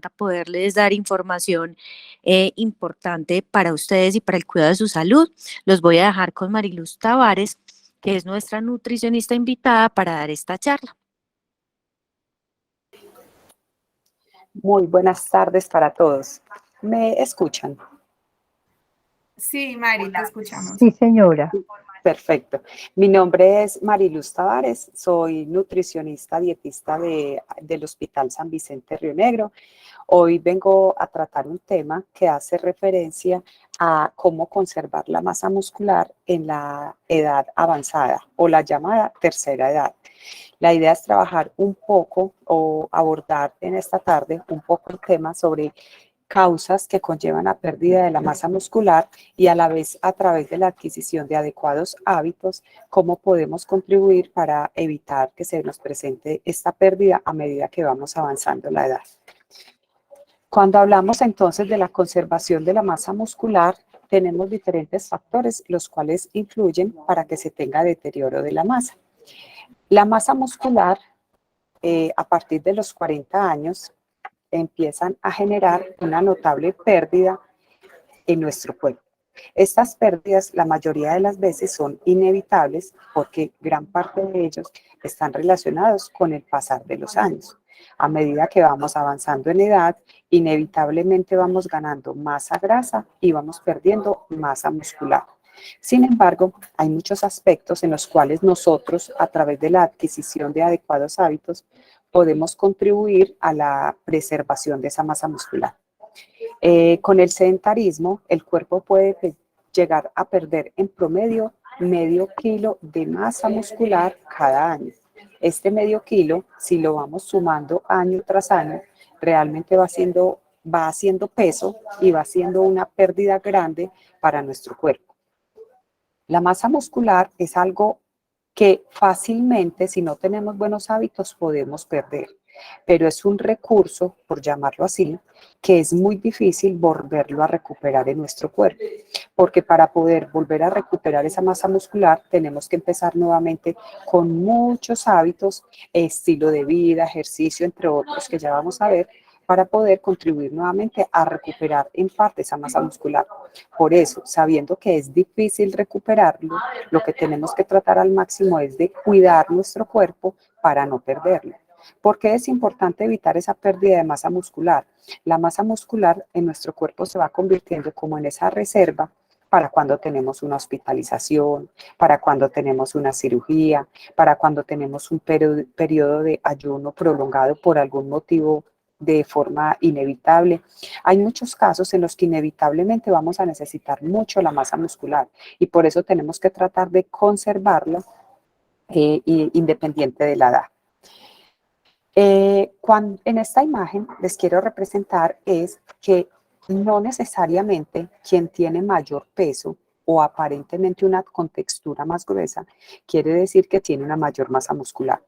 encanta poderles dar información importante para ustedes y para el cuidado de su salud. Los voy a dejar con Mariluz Tavares, que es nuestra nutricionista invitada para dar esta charla. Muy buenas tardes para todos. ¿Me escuchan? Sí, Mari, te escuchamos. Sí, señora. Perfecto. Mi nombre es Mariluz Tavares, soy nutricionista dietista del Hospital San Vicente Río Negro. Hoy vengo a tratar un tema que hace referencia a cómo conservar la masa muscular en la edad avanzada o la llamada tercera edad. La idea es trabajar un poco o abordar en esta tarde un poco el tema sobre causas que conllevan a pérdida de la masa muscular y a la vez a través de la adquisición de adecuados hábitos, cómo podemos contribuir para evitar que se nos presente esta pérdida a medida que vamos avanzando la edad. Cuando hablamos entonces de la conservación de la masa muscular, tenemos diferentes factores los cuales influyen para que se tenga deterioro de la masa. La masa muscular, a partir de los 40 años, empiezan a generar una notable pérdida en nuestro cuerpo. Estas pérdidas, la mayoría de las veces, son inevitables porque gran parte de ellos están relacionados con el pasar de los años. A medida que vamos avanzando en edad, inevitablemente vamos ganando masa grasa y vamos perdiendo masa muscular. Sin embargo, hay muchos aspectos en los cuales nosotros, a través de la adquisición de adecuados hábitos, podemos contribuir a la preservación de esa masa muscular. Con el sedentarismo, el cuerpo puede llegar a perder en promedio medio kilo de masa muscular cada año. Este medio kilo, si lo vamos sumando año tras año, realmente va haciendo peso y va haciendo una pérdida grande para nuestro cuerpo. La masa muscular es algo que fácilmente, si no tenemos buenos hábitos, podemos perder. Pero es un recurso, por llamarlo así, que es muy difícil volverlo a recuperar en nuestro cuerpo. Porque para poder volver a recuperar esa masa muscular, tenemos que empezar nuevamente con muchos hábitos, estilo de vida, ejercicio, entre otros, que ya vamos a ver, para poder contribuir nuevamente a recuperar en parte esa masa muscular. Por eso, sabiendo que es difícil recuperarlo, lo que tenemos que tratar al máximo es de cuidar nuestro cuerpo para no perderlo. ¿Por qué es importante evitar esa pérdida de masa muscular? La masa muscular en nuestro cuerpo se va convirtiendo como en esa reserva para cuando tenemos una hospitalización, para cuando tenemos una cirugía, para cuando tenemos un periodo de ayuno prolongado por algún motivo de forma inevitable. Hay muchos casos en los que inevitablemente vamos a necesitar mucho la masa muscular y por eso tenemos que tratar de conservarla independiente de la edad. En esta imagen les quiero representar es que no necesariamente quien tiene mayor peso o aparentemente una contextura más gruesa quiere decir que tiene una mayor masa muscular.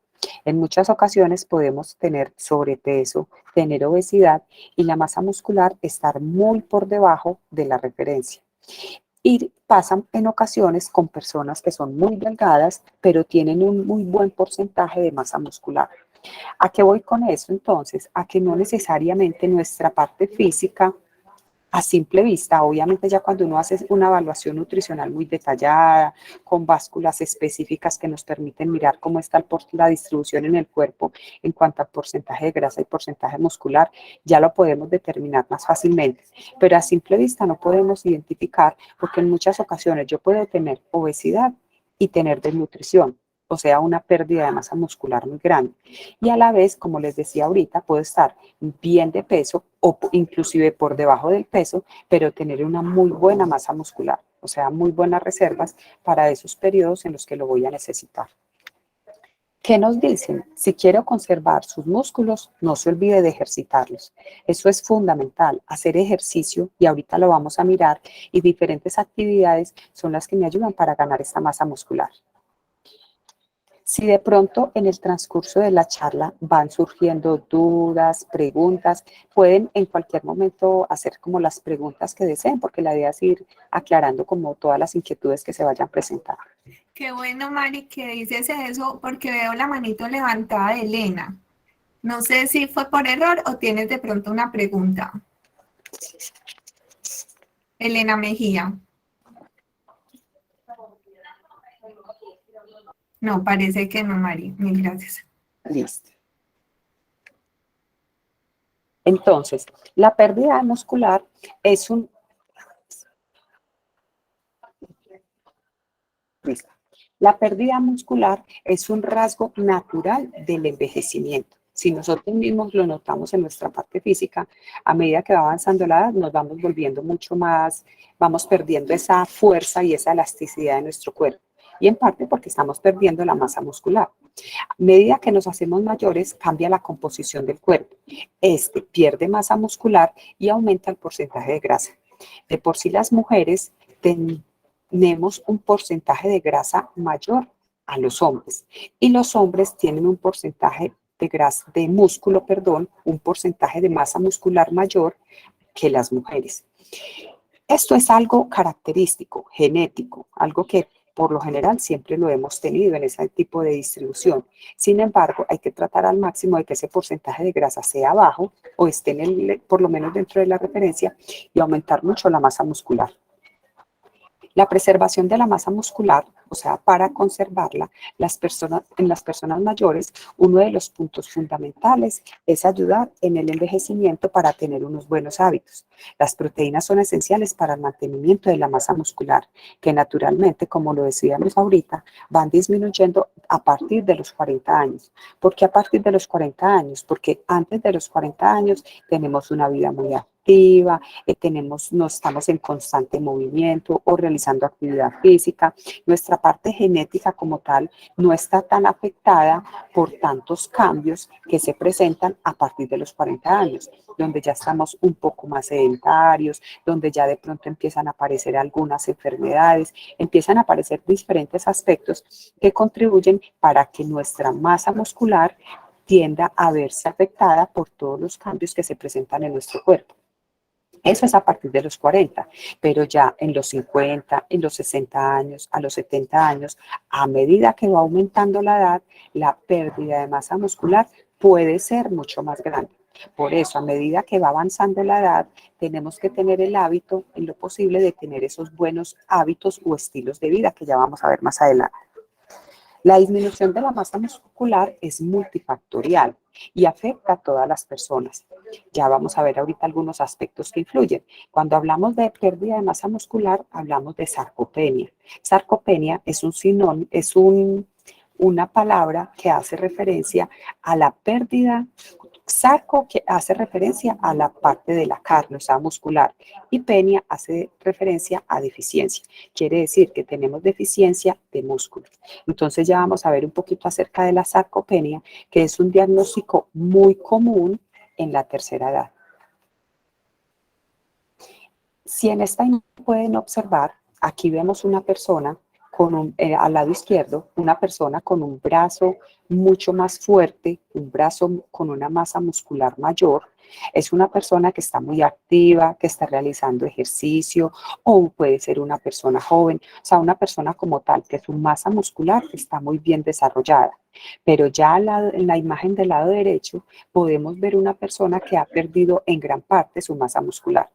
En muchas ocasiones podemos tener sobrepeso, tener obesidad y la masa muscular estar muy por debajo de la referencia. Y pasan en ocasiones con personas que son muy delgadas, pero tienen un muy buen porcentaje de masa muscular. ¿A qué voy con eso entonces? A que no necesariamente nuestra parte física, a simple vista, obviamente ya cuando uno hace una evaluación nutricional muy detallada, con básculas específicas que nos permiten mirar cómo está la distribución en el cuerpo en cuanto a porcentaje de grasa y porcentaje muscular, ya lo podemos determinar más fácilmente. Pero a simple vista no podemos identificar porque en muchas ocasiones yo puedo tener obesidad y tener desnutrición, o sea, una pérdida de masa muscular muy grande. Y a la vez, como les decía ahorita, puedo estar bien de peso o inclusive por debajo del peso, pero tener una muy buena masa muscular, o sea, muy buenas reservas para esos periodos en los que lo voy a necesitar. ¿Qué nos dicen? Si quiero conservar sus músculos, no se olvide de ejercitarlos. Eso es fundamental, hacer ejercicio, y ahorita lo vamos a mirar, y diferentes actividades son las que me ayudan para ganar esta masa muscular. Si de pronto en el transcurso de la charla van surgiendo dudas, preguntas, pueden en cualquier momento hacer como las preguntas que deseen, porque la idea es ir aclarando como todas las inquietudes que se vayan presentando. Qué bueno, Mari, que dices eso, porque veo la manito levantada de Elena. No sé si fue por error o tienes de pronto una pregunta. Elena Mejía. No, parece que no, Mari. Mil gracias. Listo. Entonces, la pérdida muscular es un... Listo. La pérdida muscular es un rasgo natural del envejecimiento. Si nosotros mismos lo notamos en nuestra parte física, a medida que va avanzando la edad, nos vamos volviendo mucho más, vamos perdiendo esa fuerza y esa elasticidad de nuestro cuerpo. Y en parte porque estamos perdiendo la masa muscular. A medida que nos hacemos mayores, cambia la composición del cuerpo. Este pierde masa muscular y aumenta el porcentaje de grasa. De por sí las mujeres tenemos un porcentaje de grasa mayor a los hombres y los hombres tienen un porcentaje de grasa, de músculo, perdón, un porcentaje de masa muscular mayor que las mujeres. Esto es algo característico, genético, algo que por lo general siempre lo hemos tenido en ese tipo de distribución. Sin embargo, hay que tratar al máximo de que ese porcentaje de grasa sea bajo o esté por lo menos dentro de la referencia y aumentar mucho la masa muscular. La preservación de la masa muscular, o sea, para conservarla, en las personas mayores, uno de los puntos fundamentales es ayudar en el envejecimiento para tener unos buenos hábitos. Las proteínas son esenciales para el mantenimiento de la masa muscular, que naturalmente, como lo decíamos ahorita, van disminuyendo a partir de los 40 años. ¿Por qué a partir de los 40 años? Porque antes de los 40 años tenemos una vida muy activa, no estamos en constante movimiento o realizando actividad física. Nuestra parte genética como tal no está tan afectada por tantos cambios que se presentan a partir de los 40 años, donde ya estamos un poco más sedentarios, donde ya de pronto empiezan a aparecer algunas enfermedades, empiezan a aparecer diferentes aspectos que contribuyen para que nuestra masa muscular tienda a verse afectada por todos los cambios que se presentan en nuestro cuerpo. Eso es a partir de los 40, pero ya en los 50, en los 60 años, a los 70 años, a medida que va aumentando la edad, la pérdida de masa muscular puede ser mucho más grande. Por eso, a medida que va avanzando la edad, tenemos que tener el hábito, en lo posible, de tener esos buenos hábitos o estilos de vida que ya vamos a ver más adelante. La disminución de la masa muscular es multifactorial y afecta a todas las personas. Ya vamos a ver ahorita algunos aspectos que influyen. Cuando hablamos de pérdida de masa muscular, hablamos de sarcopenia. Sarcopenia es un sinónimo, una palabra que hace referencia a la pérdida. Sarco, que hace referencia a la parte de la carne, o sea, muscular, y penia hace referencia a deficiencia. Quiere decir que tenemos deficiencia de músculo. Entonces ya vamos a ver un poquito acerca de la sarcopenia, que es un diagnóstico muy común en la tercera edad. Si en esta pueden observar, aquí vemos una persona al lado izquierdo, una persona con un brazo mucho más fuerte, un brazo con una masa muscular mayor. Es una persona que está muy activa, que está realizando ejercicio, o puede ser una persona joven, o sea, una persona como tal, que su masa muscular está muy bien desarrollada. Pero ya en la imagen del lado derecho podemos ver una persona que ha perdido en gran parte su masa muscular.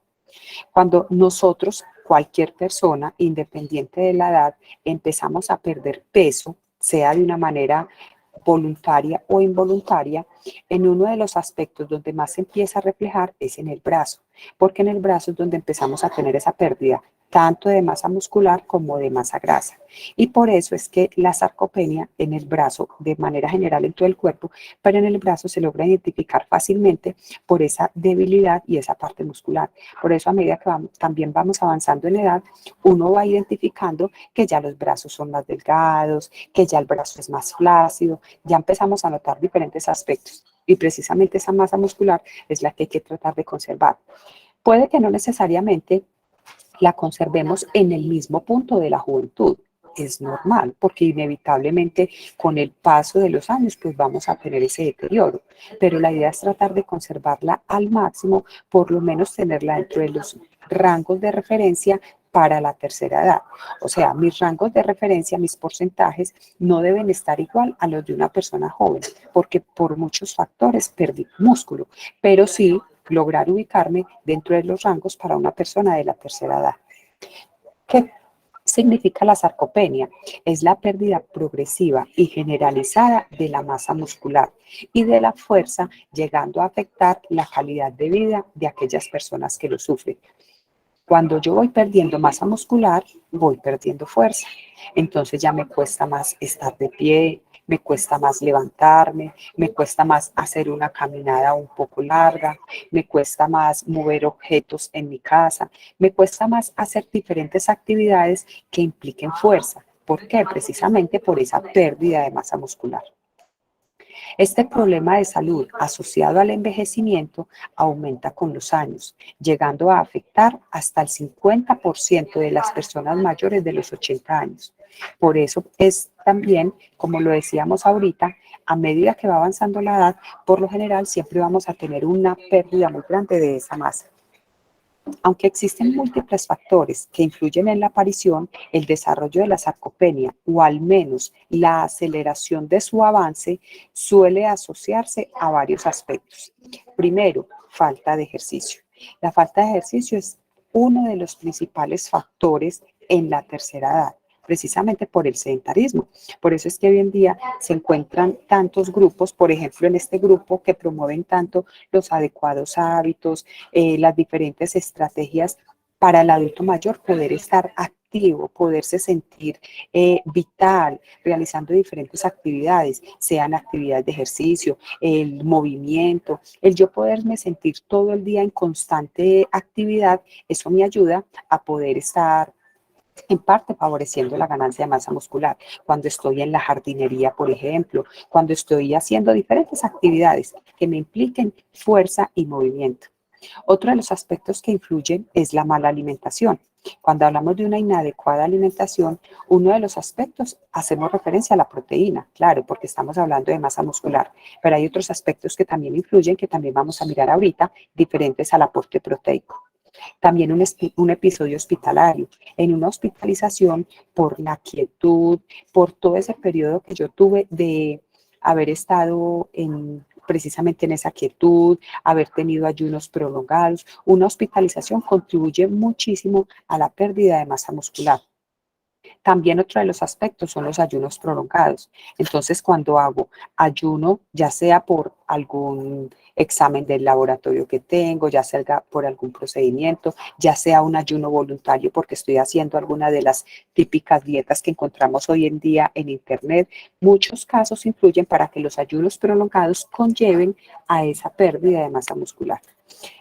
Cuando nosotros, cualquier persona, independiente de la edad, empezamos a perder peso, sea de una manera voluntaria o involuntaria, en uno de los aspectos donde más se empieza a reflejar es en el brazo, porque en el brazo es donde empezamos a tener esa pérdida, tanto de masa muscular como de masa grasa. Y por eso es que la sarcopenia en el brazo, de manera general en todo el cuerpo, pero en el brazo se logra identificar fácilmente por esa debilidad y esa parte muscular. Por eso a medida que también vamos avanzando en edad, uno va identificando que ya los brazos son más delgados, que ya el brazo es más flácido, ya empezamos a notar diferentes aspectos. Y precisamente esa masa muscular es la que hay que tratar de conservar. Puede que no necesariamente la conservemos en el mismo punto de la juventud. Es normal, porque inevitablemente con el paso de los años pues vamos a tener ese deterioro, pero la idea es tratar de conservarla al máximo, por lo menos tenerla dentro de los rangos de referencia para la tercera edad. O sea, mis rangos de referencia, mis porcentajes no deben estar igual a los de una persona joven, porque por muchos factores perdí músculo, pero sí lograr ubicarme dentro de los rangos para una persona de la tercera edad. ¿Qué significa la sarcopenia? Es la pérdida progresiva y generalizada de la masa muscular y de la fuerza, llegando a afectar la calidad de vida de aquellas personas que lo sufren. Cuando yo voy perdiendo masa muscular, voy perdiendo fuerza. Entonces ya me cuesta más estar de pie, me cuesta más levantarme, me cuesta más hacer una caminada un poco larga, me cuesta más mover objetos en mi casa, me cuesta más hacer diferentes actividades que impliquen fuerza. ¿Por qué? Precisamente por esa pérdida de masa muscular. Este problema de salud asociado al envejecimiento aumenta con los años, llegando a afectar hasta el 50% de las personas mayores de los 80 años. Por eso es también, como lo decíamos ahorita, a medida que va avanzando la edad, por lo general siempre vamos a tener una pérdida muy grande de esa masa. Aunque existen múltiples factores que influyen en la aparición, el desarrollo de la sarcopenia o al menos la aceleración de su avance suele asociarse a varios aspectos. Primero, falta de ejercicio. La falta de ejercicio es uno de los principales factores en la tercera edad, precisamente por el sedentarismo. Por eso es que hoy en día se encuentran tantos grupos, por ejemplo, en este grupo que promueven tanto los adecuados hábitos, las diferentes estrategias para el adulto mayor poder estar activo, poderse sentir vital, realizando diferentes actividades, sean actividades de ejercicio, el movimiento, el yo poderme sentir todo el día en constante actividad, eso me ayuda a poder estar en parte favoreciendo la ganancia de masa muscular. Cuando estoy en la jardinería, por ejemplo, cuando estoy haciendo diferentes actividades que me impliquen fuerza y movimiento. Otro de los aspectos que influyen es la mala alimentación. Cuando hablamos de una inadecuada alimentación, uno de los aspectos hacemos referencia a la proteína, claro, porque estamos hablando de masa muscular, pero hay otros aspectos que también influyen, que también vamos a mirar ahorita, diferentes al aporte proteico. También un episodio hospitalario, en una hospitalización por la quietud, por todo ese periodo que yo tuve de haber estado precisamente en esa quietud, haber tenido ayunos prolongados. Una hospitalización contribuye muchísimo a la pérdida de masa muscular. También otro de los aspectos son los ayunos prolongados. Entonces, cuando hago ayuno, ya sea por algún examen del laboratorio que tengo, ya sea por algún procedimiento, ya sea un ayuno voluntario porque estoy haciendo alguna de las típicas dietas que encontramos hoy en día en Internet, muchos casos influyen para que los ayunos prolongados conlleven a esa pérdida de masa muscular.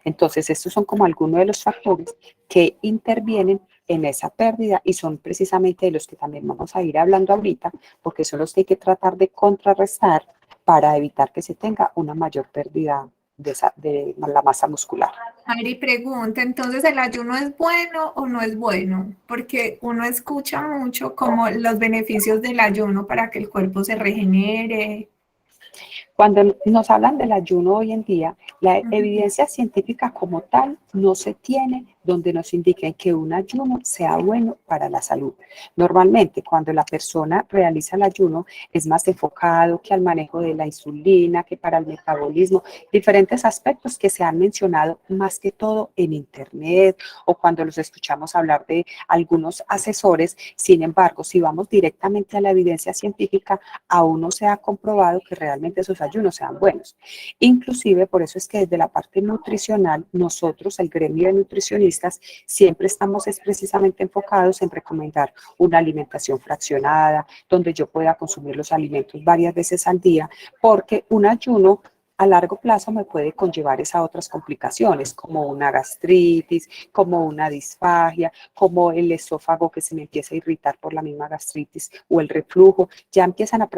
Entonces, estos son como algunos de los factores que intervienen en esa pérdida y son precisamente de los que también vamos a ir hablando ahorita, porque son los que hay que tratar de contrarrestar para evitar que se tenga una mayor pérdida de la masa muscular. Ari pregunta, entonces, ¿el ayuno es bueno o no es bueno? Porque uno escucha mucho como los beneficios del ayuno para que el cuerpo se regenere. Cuando nos hablan del ayuno hoy en día, la evidencia científica como tal no se tiene donde nos indiquen que un ayuno sea bueno para la salud. Normalmente, cuando la persona realiza el ayuno, es más enfocado que al manejo de la insulina, que para el metabolismo, diferentes aspectos que se han mencionado más que todo en Internet o cuando los escuchamos hablar de algunos asesores. Sin embargo, si vamos directamente a la evidencia científica, aún no se ha comprobado que realmente esos ayunos sean buenos. Inclusive, por eso es que desde la parte nutricional, nosotros, el gremio de nutricionistas, siempre estamos precisamente enfocados en recomendar una alimentación fraccionada, donde yo pueda consumir los alimentos varias veces al día, porque un ayuno a largo plazo me puede conllevar esas otras complicaciones, como una gastritis, como una disfagia, como el esófago que se me empieza a irritar por la misma gastritis o el reflujo. Ya empiezan a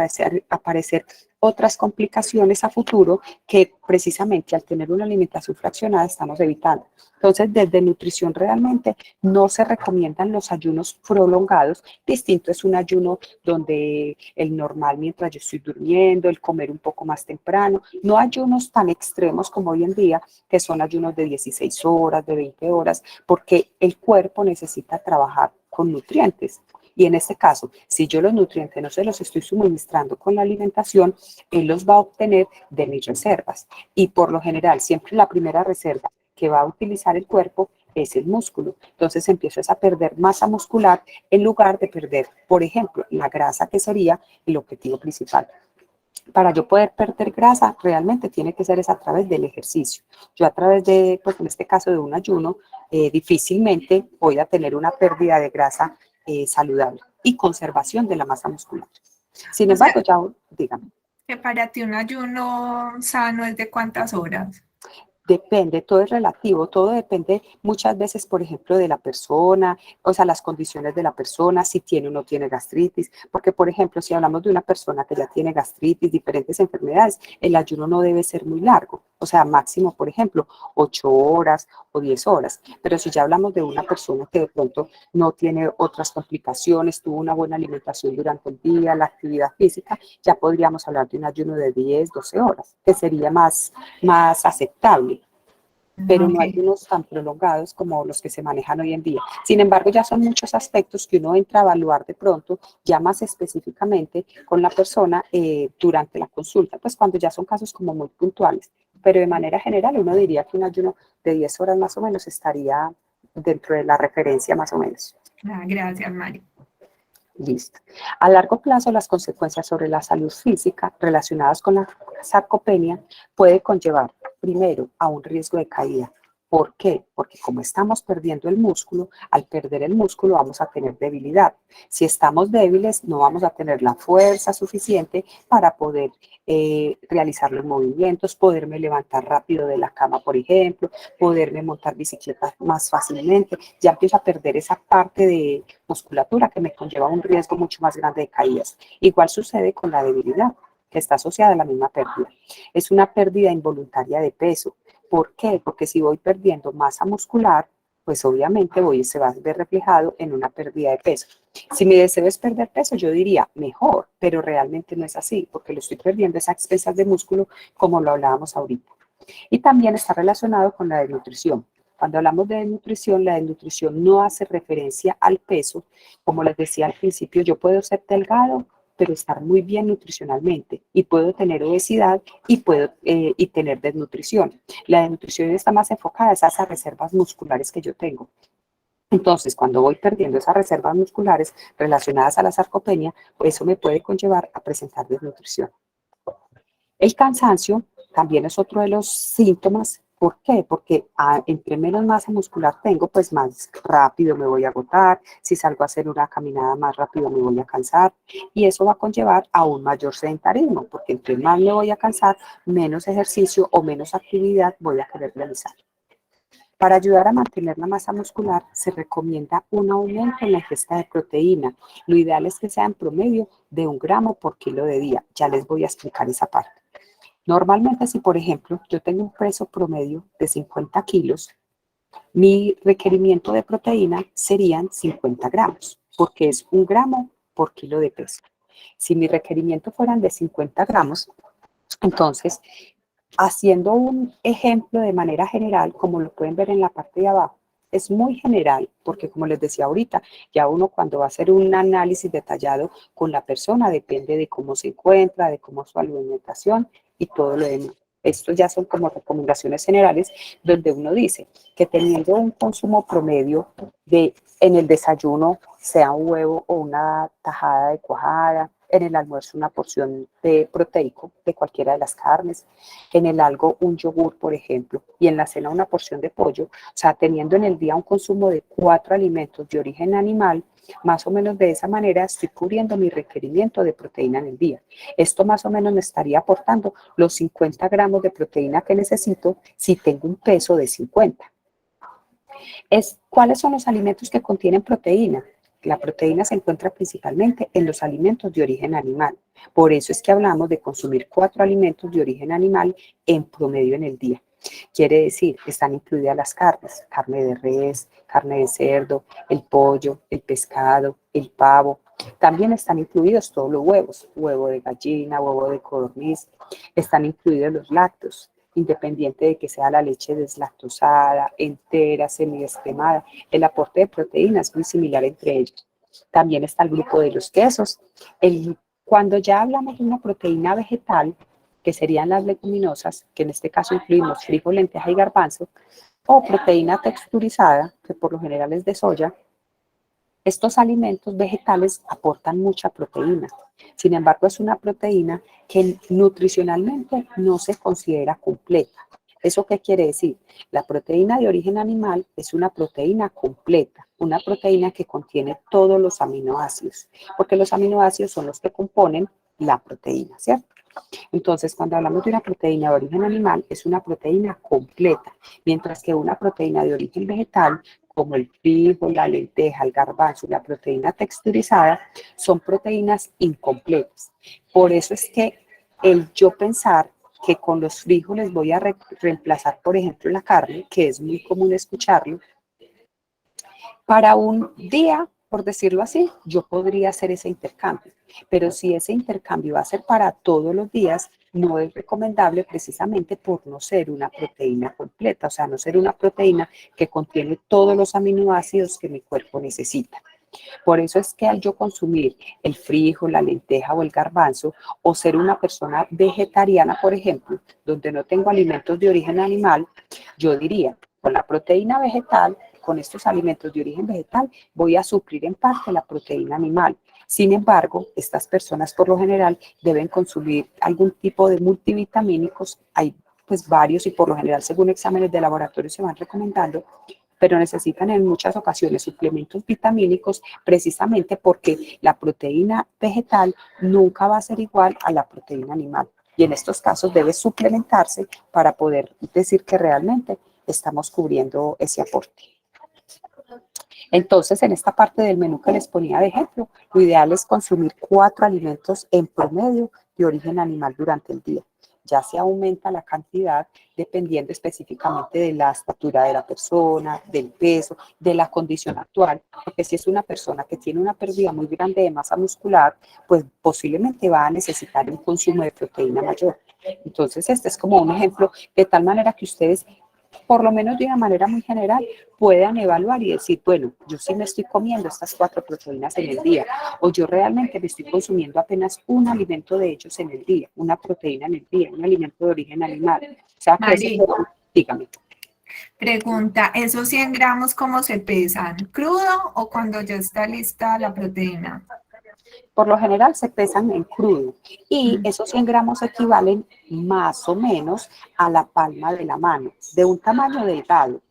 aparecer otras complicaciones a futuro que precisamente al tener una alimentación fraccionada estamos evitando. Entonces, desde nutrición realmente no se recomiendan los ayunos prolongados. Distinto es un ayuno donde el normal mientras yo estoy durmiendo, el comer un poco más temprano, no ayunos tan extremos como hoy en día, que son ayunos de 16 horas, de 20 horas, porque el cuerpo necesita trabajar con nutrientes. Y en este caso, si yo los nutrientes no se los estoy suministrando con la alimentación, él los va a obtener de mis reservas. Y por lo general, siempre la primera reserva que va a utilizar el cuerpo es el músculo. Entonces empiezas a perder masa muscular en lugar de perder, por ejemplo, la grasa, que sería el objetivo principal. Para yo poder perder grasa, realmente tiene que ser es a través del ejercicio. Yo a través de, pues en este caso de un ayuno, difícilmente voy a tener una pérdida de grasa saludable y conservación de la masa muscular. Sin O sea, embargo, ya, dígame. que para ti un ayuno sano es de cuántas horas. Depende, todo es relativo, todo depende muchas veces, por ejemplo, de la persona, o sea, las condiciones de la persona, si tiene o no tiene gastritis, porque, por ejemplo, si hablamos de una persona que ya tiene gastritis, diferentes enfermedades, el ayuno no debe ser muy largo, o sea, máximo, por ejemplo, 8 horas o 10 horas, pero si ya hablamos de una persona que de pronto no tiene otras complicaciones, tuvo una buena alimentación durante el día, la actividad física, ya podríamos hablar de un ayuno de 10, 12 horas, que sería más aceptable, pero no hay Okay. unos tan prolongados como los que se manejan hoy en día. Sin embargo, ya son muchos aspectos que uno entra a evaluar de pronto, ya más específicamente con la persona durante la consulta, pues cuando ya son casos como muy puntuales. Pero de manera general uno diría que un ayuno de 10 horas más o menos estaría dentro de la referencia más o menos. Ah, gracias, Mari. Listo. A largo plazo, las consecuencias sobre la salud física relacionadas con la sarcopenia puede conllevar, primero, a un riesgo de caída. ¿Por qué? Porque como estamos perdiendo el músculo, al perder el músculo vamos a tener debilidad. Si estamos débiles, no vamos a tener la fuerza suficiente para poder realizar los movimientos, poderme levantar rápido de la cama, por ejemplo, poderme montar bicicleta más fácilmente. Ya empiezo a perder esa parte de musculatura que me conlleva un riesgo mucho más grande de caídas. Igual sucede con la debilidad, que está asociada a la misma pérdida. Es una pérdida involuntaria de peso. ¿Por qué? Porque si voy perdiendo masa muscular, pues obviamente se va a ver reflejado en una pérdida de peso. Si mi deseo es perder peso, yo diría mejor, pero realmente no es así, porque lo estoy perdiendo a expensas de músculo, como lo hablábamos ahorita. Y también está relacionado con la desnutrición. Cuando hablamos de desnutrición, la desnutrición no hace referencia al peso. Como les decía al principio, yo puedo ser delgado, pero estar muy bien nutricionalmente, y puedo tener obesidad y puedo tener desnutrición. La desnutrición está más enfocada a esas reservas musculares que yo tengo. Entonces, cuando voy perdiendo esas reservas musculares relacionadas a la sarcopenia, pues eso me puede conllevar a presentar desnutrición. El cansancio también es otro de los síntomas. ¿Por qué? Porque entre menos masa muscular tengo, pues más rápido me voy a agotar. Si salgo a hacer una caminada más rápido me voy a cansar. Y eso va a conllevar a un mayor sedentarismo, porque entre más me voy a cansar, menos ejercicio o menos actividad voy a querer realizar. Para ayudar a mantener la masa muscular, se recomienda un aumento en la ingesta de proteína. Lo ideal es que sea en promedio de 1 gramo por kilo de día. Ya les voy a explicar esa parte. Normalmente, si por ejemplo yo tengo un peso promedio de 50 kilos, mi requerimiento de proteína serían 50 gramos, porque es 1 gramo por kilo de peso. Si mi requerimiento fueran de 50 gramos, entonces, haciendo un ejemplo de manera general, como lo pueden ver en la parte de abajo, es muy general, porque como les decía ahorita, ya uno cuando va a hacer un análisis detallado con la persona, depende de cómo se encuentra, de cómo es su alimentación y todo lo demás. Estos ya son como recomendaciones generales, donde uno dice que teniendo un consumo promedio en el desayuno, sea un huevo o una tajada de cuajada, en el almuerzo una porción de proteico de cualquiera de las carnes, en el algo un yogur, por ejemplo, y en la cena una porción de pollo, o sea, teniendo en el día un consumo de 4 alimentos de origen animal, más o menos de esa manera estoy cubriendo mi requerimiento de proteína en el día. Esto más o menos me estaría aportando los 50 gramos de proteína que necesito si tengo un peso de 50. ¿Cuáles son los alimentos que contienen proteína? La proteína se encuentra principalmente en los alimentos de origen animal. Por eso es que hablamos de consumir 4 alimentos de origen animal en promedio en el día. Quiere decir, están incluidas las carnes, carne de res, carne de cerdo, el pollo, el pescado, el pavo. También están incluidos todos los huevos, huevo de gallina, huevo de codorniz. Están incluidos los lácteos, independiente de que sea la leche deslactosada, entera, semidescremada. El aporte de proteína es muy similar entre ellos. También está el grupo de los quesos. Cuando ya hablamos de una proteína vegetal, que serían las leguminosas, que en este caso incluimos frijol, lenteja y garbanzo, o proteína texturizada, que por lo general es de soya, estos alimentos vegetales aportan mucha proteína. Sin embargo, es una proteína que nutricionalmente no se considera completa. ¿Eso qué quiere decir? La proteína de origen animal es una proteína completa, una proteína que contiene todos los aminoácidos, porque los aminoácidos son los que componen la proteína, ¿cierto? Entonces, cuando hablamos de una proteína de origen animal, es una proteína completa, mientras que una proteína de origen vegetal, como el frijol, la lenteja, el garbanzo y la proteína texturizada, son proteínas incompletas. Por eso es que el yo pensar que con los frijoles voy a reemplazar, por ejemplo, la carne, que es muy común escucharlo, para un día, por decirlo así, yo podría hacer ese intercambio. Pero si ese intercambio va a ser para todos los días, no es recomendable precisamente por no ser una proteína completa, o sea, no ser una proteína que contiene todos los aminoácidos que mi cuerpo necesita. Por eso es que al yo consumir el frijol, la lenteja o el garbanzo, o ser una persona vegetariana, por ejemplo, donde no tengo alimentos de origen animal, yo diría, con la proteína vegetal, con estos alimentos de origen vegetal, voy a suplir en parte la proteína animal. Sin embargo, estas personas por lo general deben consumir algún tipo de multivitamínicos. Hay pues varios y por lo general según exámenes de laboratorio se van recomendando, pero necesitan en muchas ocasiones suplementos vitamínicos precisamente porque la proteína vegetal nunca va a ser igual a la proteína animal. Y en estos casos debe suplementarse para poder decir que realmente estamos cubriendo ese aporte. Entonces, en esta parte del menú que les ponía de ejemplo, lo ideal es consumir 4 alimentos en promedio de origen animal durante el día. Ya se aumenta la cantidad dependiendo específicamente de la estatura de la persona, del peso, de la condición actual. Porque si es una persona que tiene una pérdida muy grande de masa muscular, pues posiblemente va a necesitar un consumo de proteína mayor. Entonces, este es como un ejemplo de tal manera que ustedes, por lo menos de una manera muy general, puedan evaluar y decir, bueno, yo sí me estoy comiendo estas 4 proteínas en el día, o yo realmente me estoy consumiendo apenas un alimento de ellos en el día, una proteína en el día, un alimento de origen animal. O sea, que ese, dígame. Pregunta, ¿esos 100 gramos cómo se pesan? ¿Crudo o cuando ya está lista la proteína? Por lo general se pesan en crudo y esos 100 gramos equivalen más o menos a la palma de la mano, de un tamaño delgado.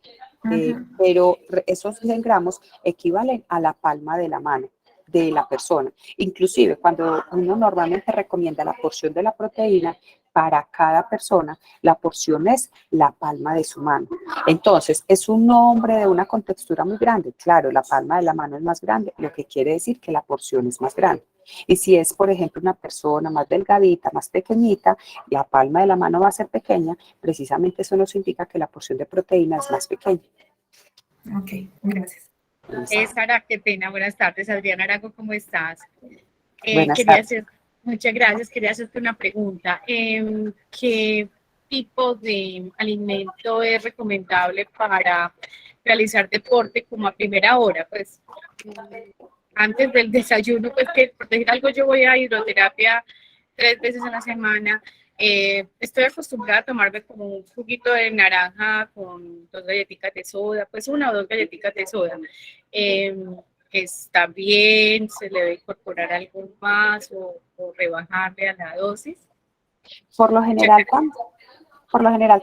Pero esos 100 gramos equivalen a la palma de la mano de la persona. Inclusive cuando uno normalmente recomienda la porción de la proteína, para cada persona la porción es la palma de su mano. Entonces, es un hombre de una contextura muy grande. Claro, la palma de la mano es más grande, lo que quiere decir que la porción es más grande. Y si es, por ejemplo, una persona más delgadita, más pequeñita, la palma de la mano va a ser pequeña, precisamente eso nos indica que la porción de proteína es más pequeña. Ok, gracias. Sara, qué pena. Buenas tardes. Adriana Arago, ¿cómo estás? Buenas tardes. Muchas gracias. Quería hacerte una pregunta. ¿Qué tipo de alimento es recomendable para realizar deporte como a primera hora? Pues antes del desayuno, pues que por decir algo, yo voy a hidroterapia 3 veces a la semana. Estoy acostumbrada a tomarme como un juguito de naranja con 2 galletitas de soda, pues 1 o 2 galletitas de soda. ¿Está bien? ¿Se le debe incorporar algo más o rebajarle a la dosis? Por lo general,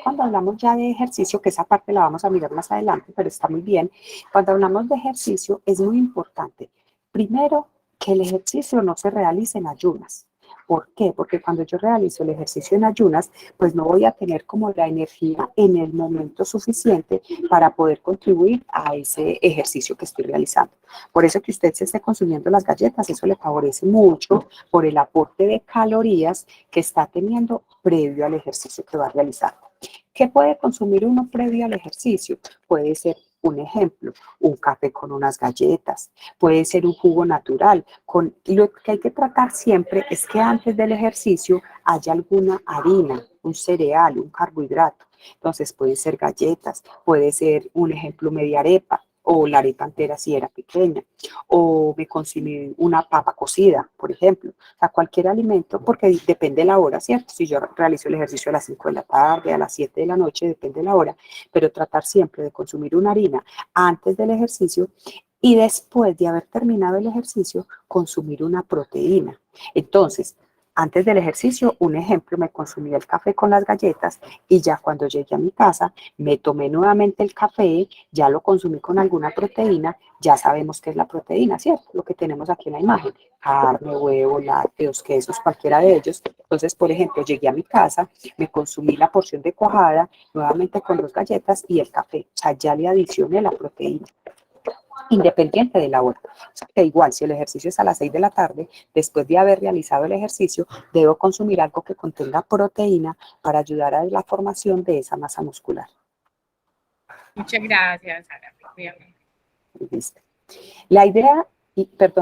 cuando hablamos ya de ejercicio, que esa parte la vamos a mirar más adelante, pero está muy bien, cuando hablamos de ejercicio es muy importante, primero, que el ejercicio no se realice en ayunas. ¿Por qué? Porque cuando yo realizo el ejercicio en ayunas, pues no voy a tener como la energía en el momento suficiente para poder contribuir a ese ejercicio que estoy realizando. Por eso que usted se esté consumiendo las galletas, eso le favorece mucho por el aporte de calorías que está teniendo previo al ejercicio que va a realizar. ¿Qué puede consumir uno previo al ejercicio? Puede ser, un ejemplo, un café con unas galletas, puede ser un jugo natural. Lo que hay que tratar siempre es que antes del ejercicio haya alguna harina, un cereal, un carbohidrato. Entonces puede ser galletas, puede ser, un ejemplo, media arepa, o la arepa entera si era pequeña, o me consumí una papa cocida, por ejemplo. O sea, cualquier alimento, porque depende de la hora, ¿cierto? Si yo realizo el ejercicio a las 5 de la tarde, a las 7 de la noche, depende de la hora, pero tratar siempre de consumir una harina antes del ejercicio y después de haber terminado el ejercicio, consumir una proteína. Entonces, antes del ejercicio, un ejemplo, me consumí el café con las galletas y ya cuando llegué a mi casa, me tomé nuevamente el café, ya lo consumí con alguna proteína, ya sabemos qué es la proteína, ¿cierto? Lo que tenemos aquí en la imagen, carne, huevo, lácteos, quesos, cualquiera de ellos. Entonces, por ejemplo, llegué a mi casa, me consumí la porción de cuajada, nuevamente con las galletas y el café. O sea, ya le adicioné la proteína, independiente de la hora. O sea, que igual, si el ejercicio es a las 6 de la tarde, después de haber realizado el ejercicio, debo consumir algo que contenga proteína para ayudar a la formación de esa masa muscular. Muchas gracias, Sara. ¿Viste? La idea,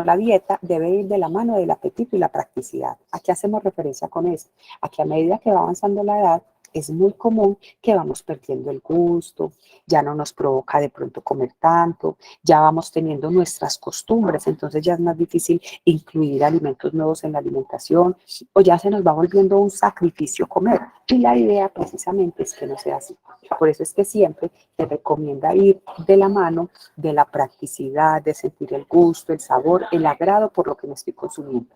la dieta debe ir de la mano del apetito y la practicidad. ¿A qué hacemos referencia con eso? A que a medida que va avanzando la edad, es muy común que vamos perdiendo el gusto, ya no nos provoca de pronto comer tanto, ya vamos teniendo nuestras costumbres, entonces ya es más difícil incluir alimentos nuevos en la alimentación o ya se nos va volviendo un sacrificio comer. Y la idea precisamente es que no sea así. Por eso es que siempre se recomienda ir de la mano de la practicidad, de sentir el gusto, el sabor, el agrado por lo que me estoy consumiendo.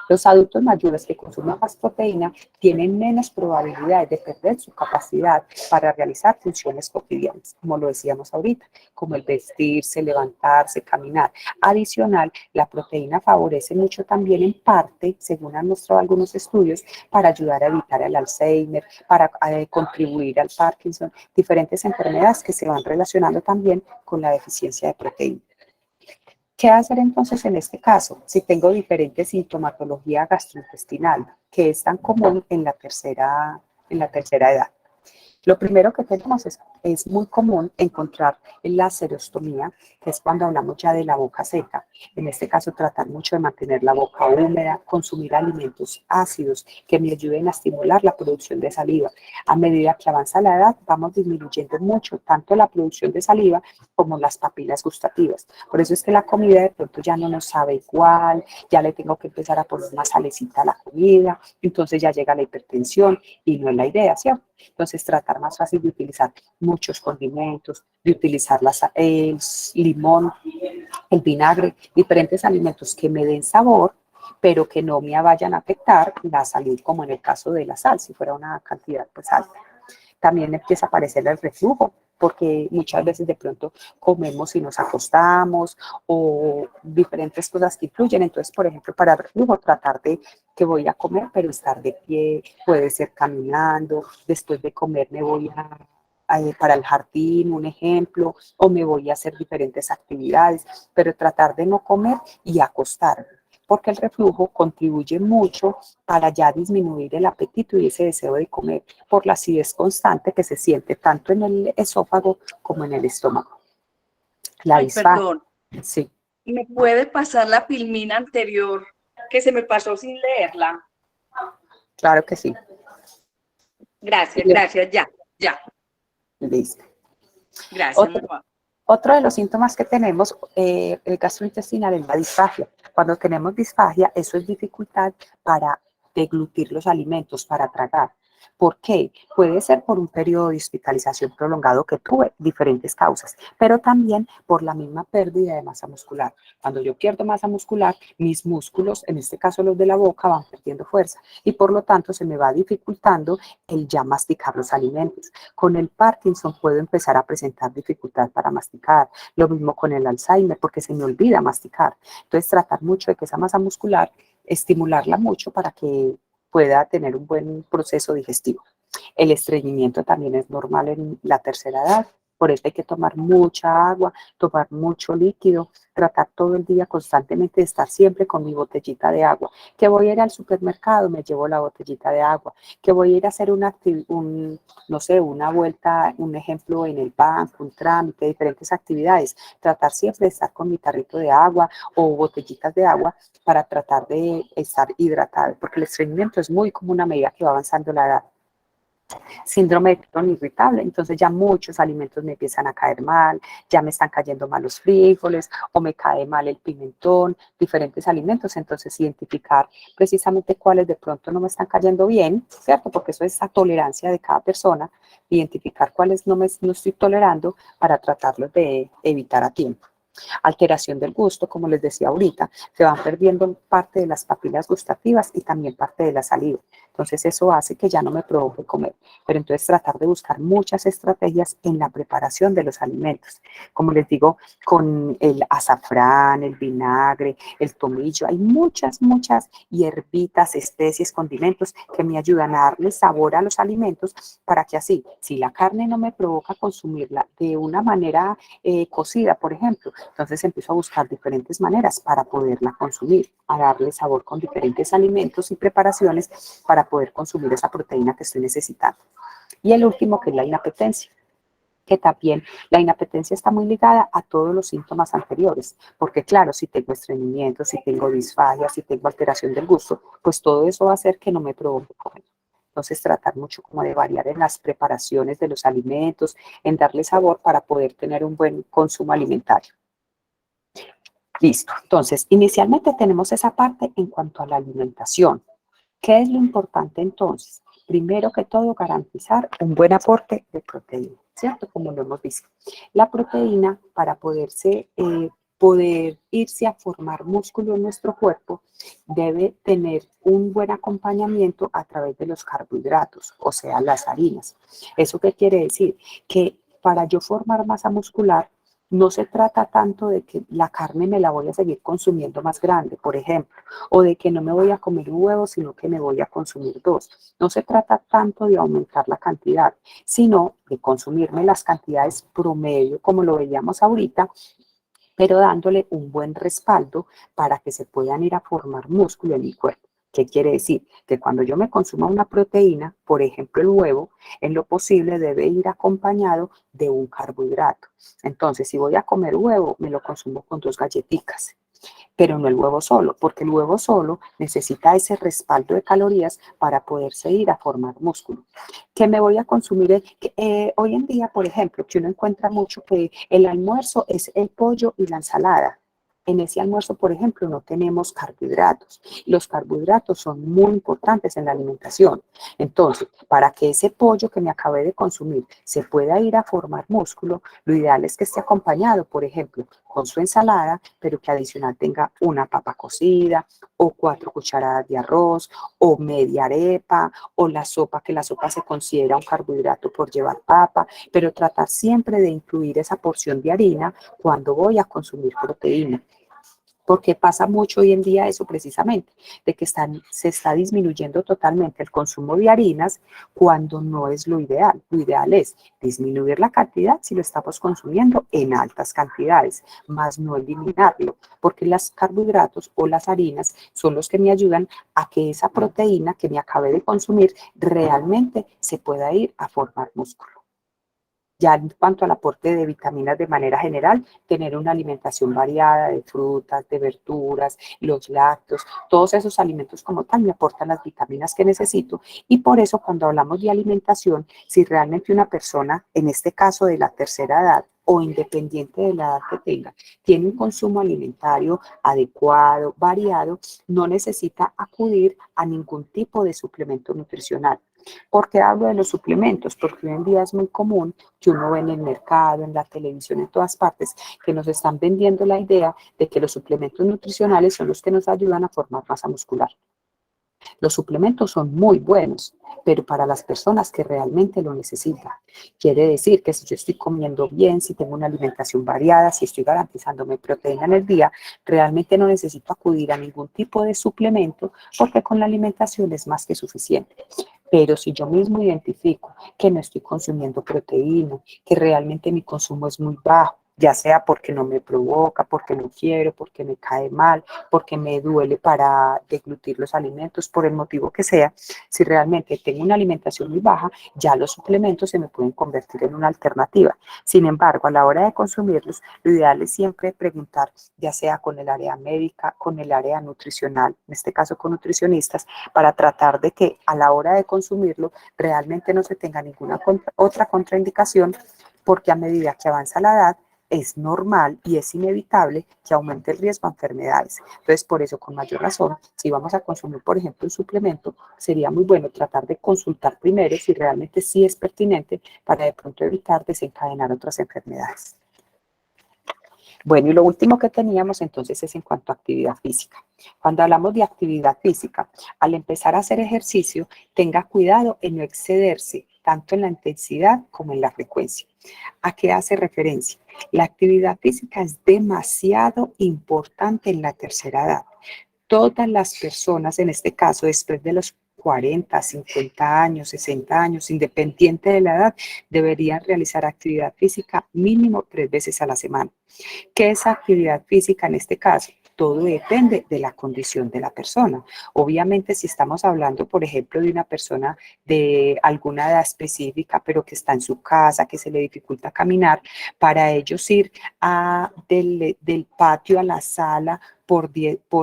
Los adultos mayores que consumen más proteína tienen menos probabilidades de perder su capacidad para realizar funciones cotidianas, como lo decíamos ahorita, como el vestirse, levantarse, caminar. Adicional, la proteína favorece mucho también en parte, según han mostrado algunos estudios, para ayudar a evitar el Alzheimer, para contribuir al Parkinson, diferentes enfermedades que se van relacionando también con la deficiencia de proteína. ¿Qué hacer entonces en este caso? Si tengo diferente sintomatología gastrointestinal, que es tan común en la tercera edad. Lo primero que tenemos es muy común encontrar la serostomía, que es cuando hablamos ya de la boca seca. En este caso, tratar mucho de mantener la boca húmeda, consumir alimentos ácidos que me ayuden a estimular la producción de saliva. A medida que avanza la edad, vamos disminuyendo mucho tanto la producción de saliva como las papilas gustativas. Por eso es que la comida de pronto ya no nos sabe igual, ya le tengo que empezar a poner más salecita a la comida, entonces ya llega la hipertensión y no es la idea, ¿cierto? Entonces tratar más fácil de utilizar muchos condimentos, de utilizar el limón, el vinagre, diferentes alimentos que me den sabor, pero que no me vayan a afectar la salud, como en el caso de la sal, si fuera una cantidad pues alta. También empieza a aparecer el reflujo, porque muchas veces de pronto comemos y nos acostamos o diferentes cosas que influyen. Entonces, por ejemplo, para el reflujo, tratar de que voy a comer, pero estar de pie, puede ser caminando, después de comer me voy para el jardín, un ejemplo, o me voy a hacer diferentes actividades, pero tratar de no comer y acostarme, porque el reflujo contribuye mucho para ya disminuir el apetito y ese deseo de comer por la acidez constante que se siente tanto en el esófago como en el estómago. La disfagia. Perdón, Sí. ¿me puede pasar la filmina anterior que se me pasó sin leerla? Claro que sí. Gracias, ya. Listo. Gracias. Otro de los síntomas que tenemos el gastrointestinal es la disfagia. Cuando tenemos disfagia, eso es dificultad para deglutir los alimentos, para tragar. ¿Por qué? Puede ser por un periodo de hospitalización prolongado que tuve, diferentes causas, pero también por la misma pérdida de masa muscular. Cuando yo pierdo masa muscular, mis músculos, en este caso los de la boca, van perdiendo fuerza y por lo tanto se me va dificultando el ya masticar los alimentos. Con el Parkinson puedo empezar a presentar dificultad para masticar, lo mismo con el Alzheimer porque se me olvida masticar. Entonces tratar mucho de que esa masa muscular estimularla mucho para que pueda tener un buen proceso digestivo. El estreñimiento también es normal en la tercera edad, por eso hay que tomar mucha agua, tomar mucho líquido, tratar todo el día constantemente de estar siempre con mi botellita de agua. Que voy a ir al supermercado, me llevo la botellita de agua. Que voy a ir a hacer no sé, una vuelta, un ejemplo en el banco, un trámite, diferentes actividades. Tratar siempre de estar con mi tarrito de agua o botellitas de agua para tratar de estar hidratado, porque el estreñimiento es muy común a medida que va avanzando la edad. Síndrome de colon irritable, entonces ya muchos alimentos me empiezan a caer mal, ya me están cayendo mal los frijoles o me cae mal el pimentón, diferentes alimentos, entonces identificar precisamente cuáles de pronto no me están cayendo bien, ¿cierto? Porque eso es esa tolerancia de cada persona, identificar cuáles no estoy tolerando para tratarlos de evitar a tiempo. Alteración del gusto, como les decía ahorita, se van perdiendo parte de las papilas gustativas y también parte de la saliva. Entonces eso hace que ya no me provoque comer. Pero entonces tratar de buscar muchas estrategias en la preparación de los alimentos. Como les digo, con el azafrán, el vinagre, el tomillo, hay muchas hierbitas, especies, condimentos que me ayudan a darle sabor a los alimentos para que así, si la carne no me provoca consumirla de una manera cocida, por ejemplo, entonces empiezo a buscar diferentes maneras para poderla consumir, a darle sabor con diferentes alimentos y preparaciones para poder consumir esa proteína que estoy necesitando. Y el último, que es la inapetencia, que también la inapetencia está muy ligada a todos los síntomas anteriores, porque claro, si tengo estreñimiento, si tengo disfagia, si tengo alteración del gusto, pues todo eso va a hacer que no me provoque comer. Entonces tratar mucho como de variar en las preparaciones de los alimentos, en darle sabor para poder tener un buen consumo alimentario. Listo. Entonces, inicialmente tenemos esa parte en cuanto a la alimentación. ¿Qué es lo importante entonces? Primero que todo, garantizar un buen aporte de proteína, ¿cierto? Como lo hemos visto. La proteína, para poder irse a formar músculo en nuestro cuerpo, debe tener un buen acompañamiento a través de los carbohidratos, o sea, las harinas. ¿Eso qué quiere decir? Que para yo formar masa muscular, no se trata tanto de que la carne me la voy a seguir consumiendo más grande, por ejemplo, o de que no me voy a comer un huevo, sino que me voy a consumir dos. No se trata tanto de aumentar la cantidad, sino de consumirme las cantidades promedio, como lo veíamos ahorita, pero dándole un buen respaldo para que se puedan ir a formar músculo en mi cuerpo. ¿Qué quiere decir? Que cuando yo me consuma una proteína, por ejemplo el huevo, en lo posible debe ir acompañado de un carbohidrato. Entonces, si voy a comer huevo, me lo consumo con 2 galletitas, pero no el huevo solo, porque el huevo solo necesita ese respaldo de calorías para poderse ir a formar músculo. ¿Qué me voy a consumir? Hoy en día, por ejemplo, que uno encuentra mucho que el almuerzo es el pollo y la ensalada. En ese almuerzo, por ejemplo, no tenemos carbohidratos. Los carbohidratos son muy importantes en la alimentación. Entonces, para que ese pollo que me acabé de consumir se pueda ir a formar músculo, lo ideal es que esté acompañado, por ejemplo, con su ensalada, pero que adicional tenga una papa cocida o 4 cucharadas de arroz o media arepa o la sopa, que la sopa se considera un carbohidrato por llevar papa, pero tratar siempre de incluir esa porción de harina cuando voy a consumir proteína. Porque pasa mucho hoy en día eso precisamente, de que se está disminuyendo totalmente el consumo de harinas cuando no es lo ideal. Lo ideal es disminuir la cantidad si lo estamos consumiendo en altas cantidades, más no eliminarlo, porque los carbohidratos o las harinas son los que me ayudan a que esa proteína que me acabé de consumir realmente se pueda ir a formar músculo. Ya en cuanto al aporte de vitaminas de manera general, tener una alimentación variada de frutas, de verduras, los lácteos, todos esos alimentos como tal me aportan las vitaminas que necesito. Y por eso cuando hablamos de alimentación, si realmente una persona, en este caso de la tercera edad, o independiente de la edad que tenga, tiene un consumo alimentario adecuado, variado, no necesita acudir a ningún tipo de suplemento nutricional. ¿Por qué hablo de los suplementos? Porque hoy en día es muy común que uno ve en el mercado, en la televisión, en todas partes, que nos están vendiendo la idea de que los suplementos nutricionales son los que nos ayudan a formar masa muscular. Los suplementos son muy buenos, pero para las personas que realmente lo necesitan. Quiere decir que si yo estoy comiendo bien, si tengo una alimentación variada, si estoy garantizándome proteína en el día, realmente no necesito acudir a ningún tipo de suplemento porque con la alimentación es más que suficiente. Pero si yo mismo identifico que no estoy consumiendo proteína, que realmente mi consumo es muy bajo, ya sea porque no me provoca, porque no quiero, porque me cae mal, porque me duele para deglutir los alimentos, por el motivo que sea, si realmente tengo una alimentación muy baja, ya los suplementos se me pueden convertir en una alternativa. Sin embargo, a la hora de consumirlos, lo ideal es siempre preguntar, ya sea con el área médica, con el área nutricional, en este caso con nutricionistas, para tratar de que a la hora de consumirlo realmente no se tenga ninguna otra contraindicación, porque a medida que avanza la edad, es normal y es inevitable que aumente el riesgo a enfermedades. Entonces, por eso, con mayor razón, si vamos a consumir, por ejemplo, un suplemento, sería muy bueno tratar de consultar primero si realmente sí es pertinente para de pronto evitar desencadenar otras enfermedades. Bueno, y lo último que teníamos entonces es en cuanto a actividad física. Cuando hablamos de actividad física, al empezar a hacer ejercicio, tenga cuidado en no excederse tanto en la intensidad como en la frecuencia. ¿A qué hace referencia? La actividad física es demasiado importante en la tercera edad. Todas las personas, en este caso, después de los 40, 50 años, 60 años, independiente de la edad, deberían realizar actividad física mínimo 3 veces a la semana. ¿Qué es actividad física en este caso? Todo depende de la condición de la persona. Obviamente, si estamos hablando, por ejemplo, de una persona de alguna edad específica, pero que está en su casa, que se le dificulta caminar, para ellos ir del patio a la sala por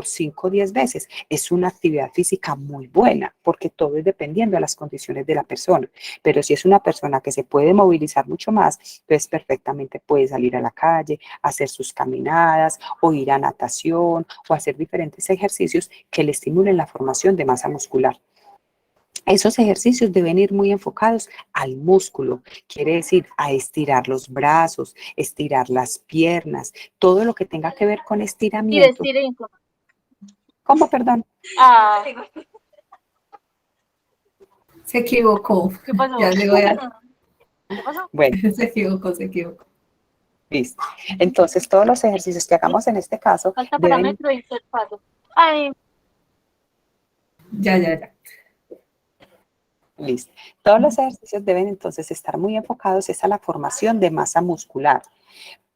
5 o 10 veces es una actividad física muy buena, porque todo es dependiendo de las condiciones de la persona. Pero si es una persona que se puede movilizar mucho más, entonces perfectamente puede salir a la calle, hacer sus caminadas o ir a natación o hacer diferentes ejercicios que le estimulen la formación de masa muscular. Esos ejercicios deben ir muy enfocados al músculo, quiere decir a estirar los brazos, estirar las piernas, todo lo que tenga que ver con estiramiento. ¿Cómo, perdón? Se equivocó. ¿Qué pasó? Ya le voy a... ¿Qué pasó? Bueno, Se equivocó, se equivocó. listo. Entonces, todos los ejercicios que hagamos en este caso Falta deben... parámetro y paso. Ay, Ya. Listo. Todos los ejercicios deben entonces estar muy enfocados a la formación de masa muscular.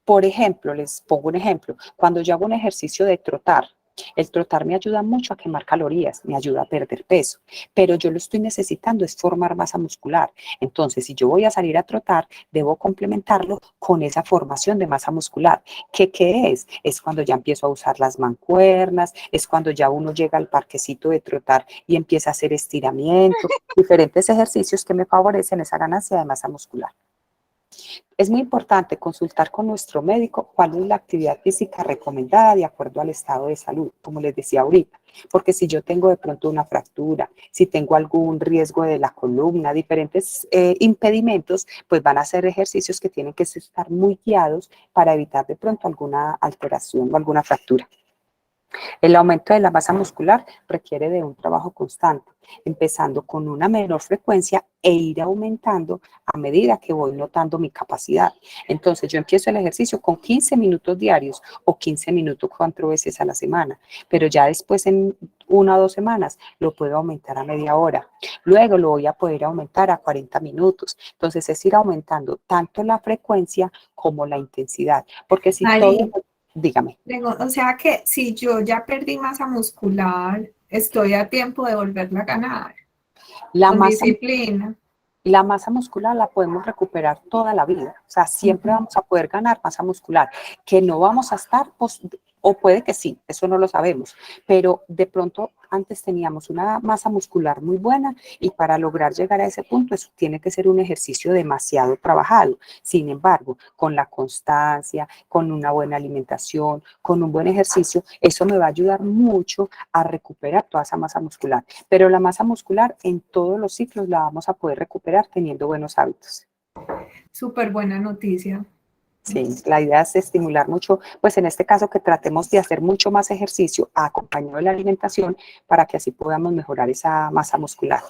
Por ejemplo, les pongo un ejemplo. Cuando yo hago un ejercicio de trotar, el trotar me ayuda mucho a quemar calorías, me ayuda a perder peso, pero yo lo estoy necesitando es formar masa muscular. Entonces, si yo voy a salir a trotar, debo complementarlo con esa formación de masa muscular. ¿Qué es? Es cuando ya empiezo a usar las mancuernas, es cuando ya uno llega al parquecito de trotar y empieza a hacer estiramiento, diferentes ejercicios que me favorecen esa ganancia de masa muscular. Es muy importante consultar con nuestro médico cuál es la actividad física recomendada de acuerdo al estado de salud, como les decía ahorita, porque si yo tengo de pronto una fractura, si tengo algún riesgo de la columna, diferentes impedimentos, pues van a ser ejercicios que tienen que estar muy guiados para evitar de pronto alguna alteración o alguna fractura. El aumento de la masa muscular requiere de un trabajo constante, empezando con una menor frecuencia e ir aumentando a medida que voy notando mi capacidad. Entonces yo empiezo el ejercicio con 15 minutos diarios o 15 minutos 4 veces a la semana, pero ya después en 1 o 2 semanas lo puedo aumentar a media hora. Luego lo voy a poder aumentar a 40 minutos. Entonces es ir aumentando tanto la frecuencia como la intensidad, porque si todo... Dígame. O sea que si yo ya perdí masa muscular, estoy a tiempo de volverla a ganar. Con disciplina. La masa muscular la podemos recuperar toda la vida. O sea, siempre vamos a poder ganar masa muscular. Que no vamos a estar, o puede que sí, eso no lo sabemos. Pero de pronto antes teníamos una masa muscular muy buena y para lograr llegar a ese punto eso tiene que ser un ejercicio demasiado trabajado. Sin embargo, con la constancia, con una buena alimentación, con un buen ejercicio, eso me va a ayudar mucho a recuperar toda esa masa muscular. Pero la masa muscular en todos los ciclos la vamos a poder recuperar teniendo buenos hábitos. Súper buena noticia. Sí, la idea es estimular mucho, pues en este caso que tratemos de hacer mucho más ejercicio acompañado de la alimentación para que así podamos mejorar esa masa muscular.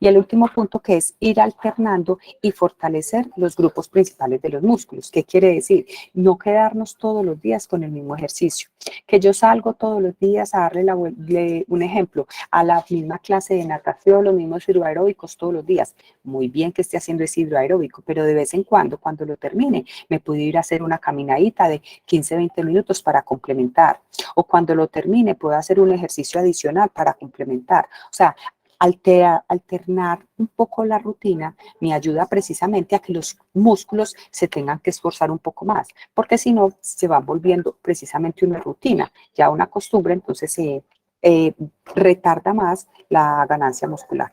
Y el último punto que es ir alternando y fortalecer los grupos principales de los músculos. ¿Qué quiere decir? No quedarnos todos los días con el mismo ejercicio. Que yo salgo todos los días a darle un ejemplo a la misma clase de natación, los mismos hidroaeróbicos todos los días. Muy bien que esté haciendo ese hidroaeróbico, pero de vez en cuando lo termine, me puedo ir a hacer una caminadita de 15, 20 minutos para complementar. O cuando lo termine, puedo hacer un ejercicio adicional para complementar. O sea, alternar un poco la rutina me ayuda precisamente a que los músculos se tengan que esforzar un poco más, porque si no, se van volviendo precisamente una rutina, ya una costumbre, entonces se retarda más la ganancia muscular.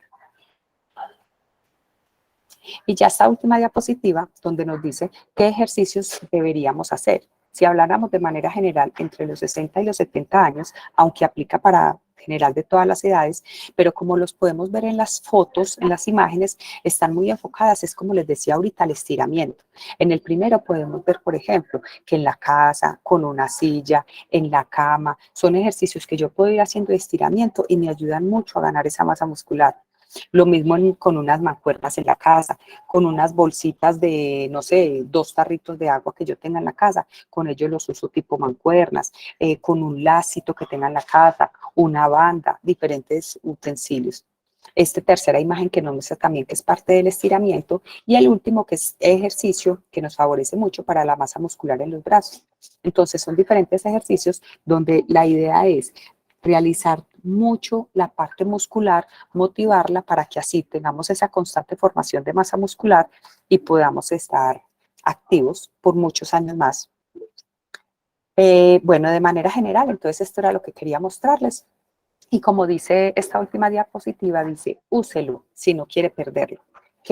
Y ya esta última diapositiva, donde nos dice qué ejercicios deberíamos hacer. Si habláramos de manera general entre los 60 y los 70 años, aunque aplica para general de todas las edades, pero como los podemos ver en las fotos, en las imágenes, están muy enfocadas, es como les decía ahorita, el estiramiento. En el primero podemos ver, por ejemplo, que en la casa, con una silla, en la cama, son ejercicios que yo puedo ir haciendo de estiramiento y me ayudan mucho a ganar esa masa muscular. Lo mismo con unas mancuernas en la casa, con unas bolsitas de, no sé, 2 tarritos de agua que yo tenga en la casa, con ellos los uso tipo mancuernas, con un lacito que tenga en la casa, una banda, diferentes utensilios. Esta tercera imagen que nos muestra también que es parte del estiramiento y el último que es ejercicio que nos favorece mucho para la masa muscular en los brazos. Entonces son diferentes ejercicios donde la idea es realizar mucho la parte muscular, motivarla para que así tengamos esa constante formación de masa muscular y podamos estar activos por muchos años más. Bueno, de manera general, entonces esto era lo que quería mostrarles. Y como dice esta última diapositiva, dice, úselo si no quiere perderlo.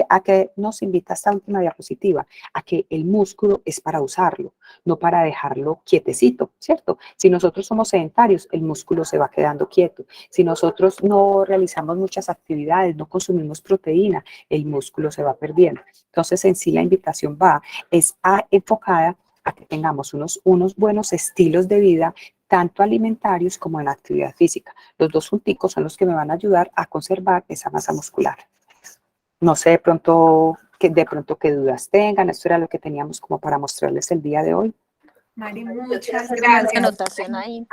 ¿A qué nos invita esta última diapositiva? A que el músculo es para usarlo, no para dejarlo quietecito, ¿cierto? Si nosotros somos sedentarios, el músculo se va quedando quieto. Si nosotros no realizamos muchas actividades, no consumimos proteína, el músculo se va perdiendo. Entonces, en sí la invitación es enfocada a que tengamos unos buenos estilos de vida, tanto alimentarios como en actividad física. Los dos junticos son los que me van a ayudar a conservar esa masa muscular. No sé de pronto qué dudas tengan. Esto era lo que teníamos como para mostrarles el día de hoy. Mari, muchas Una gracias. anotación ahí.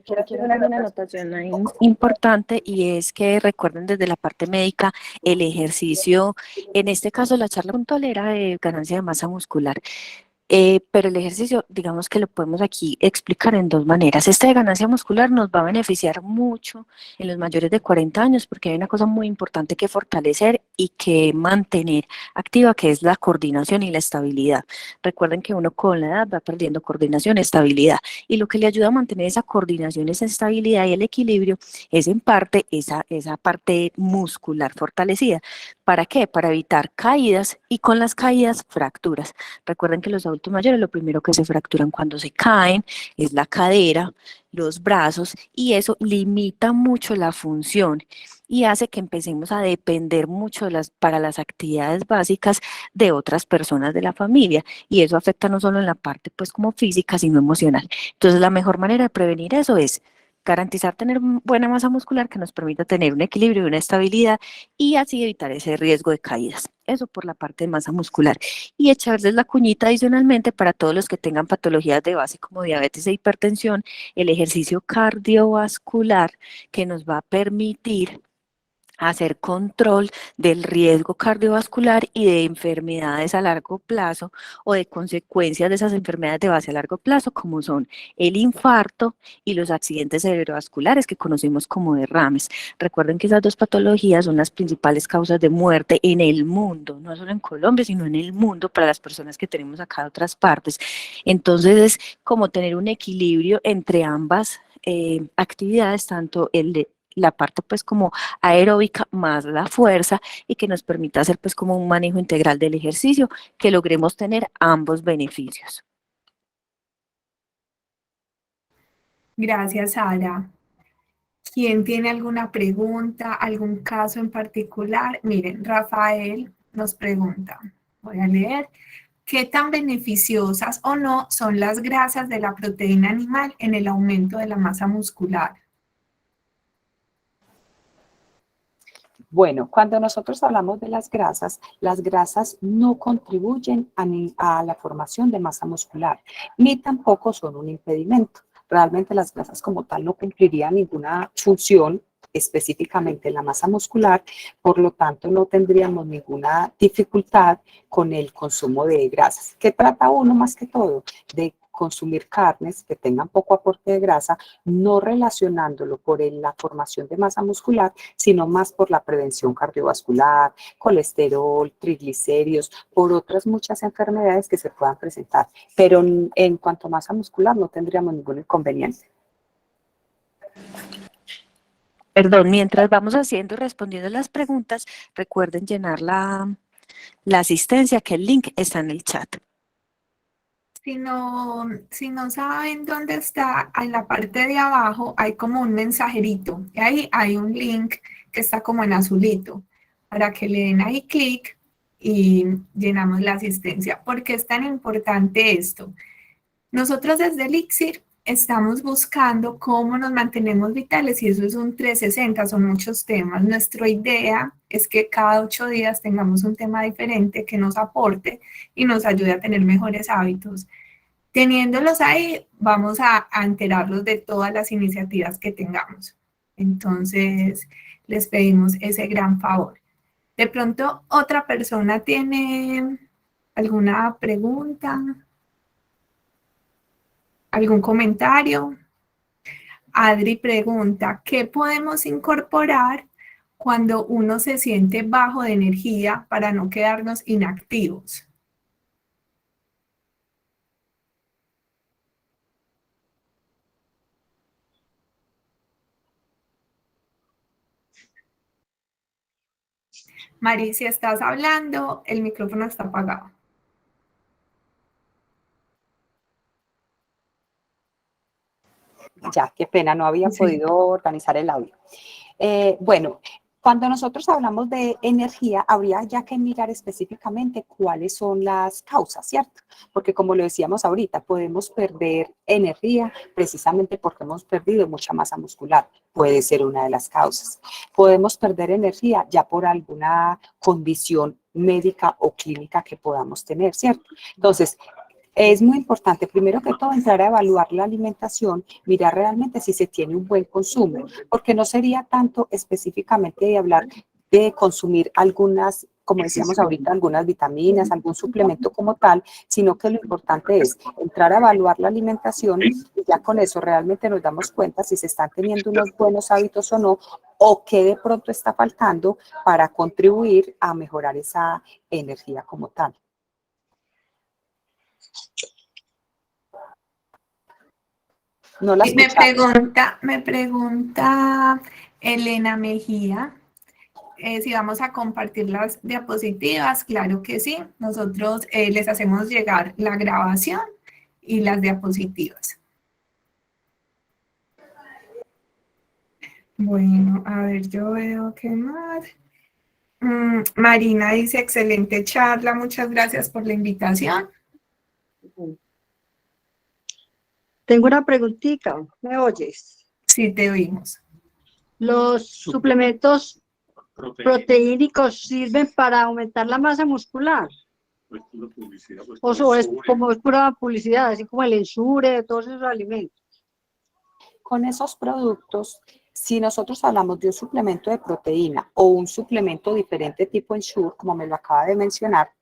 Quiero hacer una anotación ahí importante y es que recuerden desde la parte médica el ejercicio, en este caso la charla puntual era de ganancia de masa muscular. Pero el ejercicio, digamos que lo podemos aquí explicar en dos maneras. Esta de ganancia muscular nos va a beneficiar mucho en los mayores de 40 años porque hay una cosa muy importante que fortalecer y que mantener activa, que es la coordinación y la estabilidad. Recuerden que uno con la edad va perdiendo coordinación y estabilidad y lo que le ayuda a mantener esa coordinación, esa estabilidad y el equilibrio es en parte esa parte muscular fortalecida. ¿Para qué? Para evitar caídas y con las caídas fracturas. Recuerden que los adultos mayores lo primero que se fracturan cuando se caen es la cadera, los brazos y eso limita mucho la función y hace que empecemos a depender mucho para las actividades básicas de otras personas de la familia y eso afecta no solo en la parte pues como física sino emocional. Entonces la mejor manera de prevenir eso es garantizar tener buena masa muscular que nos permita tener un equilibrio y una estabilidad y así evitar ese riesgo de caídas. Eso por la parte de masa muscular. Y echarles la cuñita adicionalmente para todos los que tengan patologías de base como diabetes e hipertensión, el ejercicio cardiovascular que nos va a permitir hacer control del riesgo cardiovascular y de enfermedades a largo plazo o de consecuencias de esas enfermedades de base a largo plazo, como son el infarto y los accidentes cerebrovasculares que conocemos como derrames. Recuerden que esas dos patologías son las principales causas de muerte en el mundo, no solo en Colombia, sino en el mundo para las personas que tenemos acá de otras partes. Entonces es como tener un equilibrio entre ambas actividades, tanto el de la parte pues como aeróbica más la fuerza y que nos permita hacer pues como un manejo integral del ejercicio, que logremos tener ambos beneficios. Gracias, Sara. ¿Quién tiene alguna pregunta, algún caso en particular? Miren, Rafael nos pregunta, voy a leer, ¿qué tan beneficiosas o no son las grasas de la proteína animal en el aumento de la masa muscular? Bueno, cuando nosotros hablamos de las grasas no contribuyen a la formación de masa muscular, ni tampoco son un impedimento. Realmente las grasas como tal no cumplirían ninguna función específicamente en la masa muscular, por lo tanto no tendríamos ninguna dificultad con el consumo de grasas. ¿Qué trata uno más que todo? De consumir carnes que tengan poco aporte de grasa, no relacionándolo por la formación de masa muscular, sino más por la prevención cardiovascular, colesterol, triglicéridos, por otras muchas enfermedades que se puedan presentar. Pero en cuanto a masa muscular no tendríamos ningún inconveniente. Perdón, mientras vamos haciendo y respondiendo las preguntas, recuerden llenar la asistencia, que el link está en el chat. Si no saben dónde está, en la parte de abajo hay como un mensajerito. Y ahí hay un link que está como en azulito, para que le den ahí clic y llenamos la asistencia. ¿Por qué es tan importante esto? Nosotros desde Elixir estamos buscando cómo nos mantenemos vitales y eso es un 360, son muchos temas. Nuestra idea es que cada 8 días tengamos un tema diferente que nos aporte y nos ayude a tener mejores hábitos. Teniéndolos ahí, vamos a enterarlos de todas las iniciativas que tengamos. Entonces, les pedimos ese gran favor. De pronto, otra persona tiene alguna pregunta, algún comentario. Adri pregunta, ¿qué podemos incorporar cuando uno se siente bajo de energía para no quedarnos inactivos? Mari, si estás hablando, el micrófono está apagado. Ya, qué pena, no había podido organizar el audio. Bueno, cuando nosotros hablamos de energía, habría ya que mirar específicamente cuáles son las causas, ¿cierto? Porque como lo decíamos ahorita, podemos perder energía precisamente porque hemos perdido mucha masa muscular. Puede ser una de las causas. Podemos perder energía ya por alguna condición médica o clínica que podamos tener, ¿cierto? Entonces, es muy importante, primero que todo, entrar a evaluar la alimentación, mirar realmente si se tiene un buen consumo, porque no sería tanto específicamente de hablar de consumir algunas, como decíamos ahorita, algunas vitaminas, algún suplemento como tal, sino que lo importante es entrar a evaluar la alimentación y ya con eso realmente nos damos cuenta si se están teniendo unos buenos hábitos o no, o qué de pronto está faltando para contribuir a mejorar esa energía como tal. No la me pregunta Elena Mejía, si vamos a compartir las diapositivas. Claro que sí, nosotros les hacemos llegar la grabación y las diapositivas. Bueno, a ver, yo veo qué más. Marina dice, excelente charla, muchas gracias por la invitación. Tengo una preguntita, ¿me oyes? Sí, te oímos. ¿Los suplementos proteínicos sirven para aumentar la masa muscular? ¿O es como es pura publicidad, así como el Ensure, todos esos alimentos? Con esos productos, si nosotros hablamos de un suplemento de proteína o un suplemento diferente tipo Ensure, como me lo acaba de mencionar,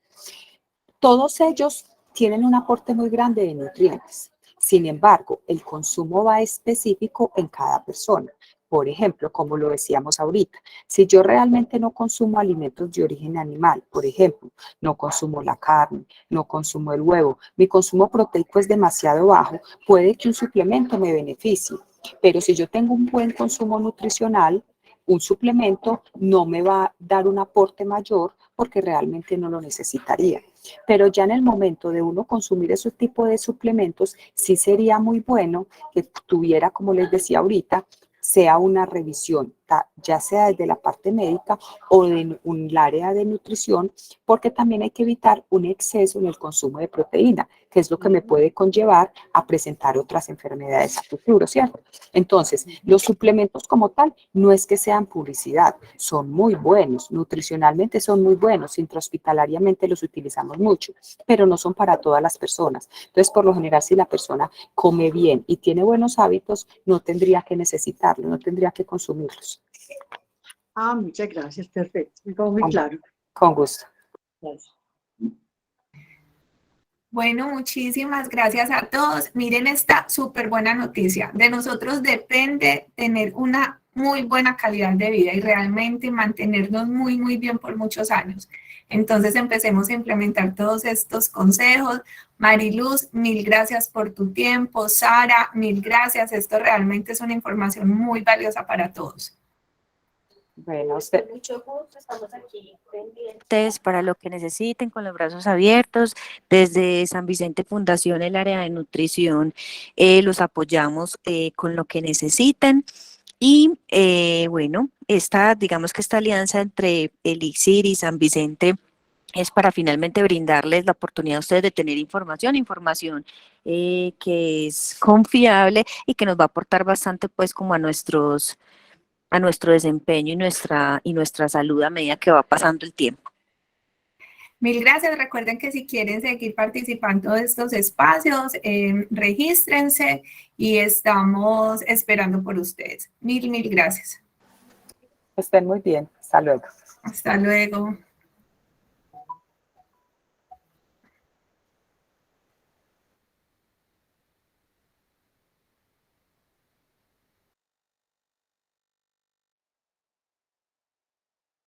todos ellos tienen un aporte muy grande de nutrientes. Sin embargo, el consumo va específico en cada persona. Por ejemplo, como lo decíamos ahorita, si yo realmente no consumo alimentos de origen animal, por ejemplo, no consumo la carne, no consumo el huevo, mi consumo proteico es demasiado bajo, puede que un suplemento me beneficie. Pero si yo tengo un buen consumo nutricional, un suplemento no me va a dar un aporte mayor porque realmente no lo necesitaría. Pero ya en el momento de uno consumir ese tipo de suplementos, sí sería muy bueno que tuviera, como les decía ahorita, sea una revisión consulta, ya sea desde la parte médica o de un área de nutrición, porque también hay que evitar un exceso en el consumo de proteína, que es lo que me puede conllevar a presentar otras enfermedades a futuro, ¿cierto? Entonces, los suplementos como tal no es que sean publicidad, son muy buenos, nutricionalmente son muy buenos, intrahospitalariamente los utilizamos mucho, pero no son para todas las personas. Entonces, por lo general, si la persona come bien y tiene buenos hábitos, no tendría que necesitarlos, no tendría que consumirlos. Ah, muchas gracias, perfecto. Todo muy Con, claro. con gusto. Gracias. Bueno, muchísimas gracias a todos. Miren esta súper buena noticia. De nosotros depende tener una muy buena calidad de vida y realmente mantenernos muy, muy bien por muchos años. Entonces empecemos a implementar todos estos consejos. Mariluz, mil gracias por tu tiempo. Sara, mil gracias. Esto realmente es una información muy valiosa para todos. Bueno, usted. Mucho gusto, estamos aquí pendientes para lo que necesiten, con los brazos abiertos. Desde San Vicente Fundación, el área de nutrición, los apoyamos con lo que necesiten. Y bueno, digamos que esta alianza entre Elixir y San Vicente es para finalmente brindarles la oportunidad a ustedes de tener información que es confiable y que nos va a aportar bastante pues como a nuestro desempeño y nuestra salud a medida que va pasando el tiempo. Mil gracias. Recuerden que si quieren seguir participando de estos espacios, regístrense y estamos esperando por ustedes. Mil gracias. Estén muy bien. Hasta luego. Hasta luego.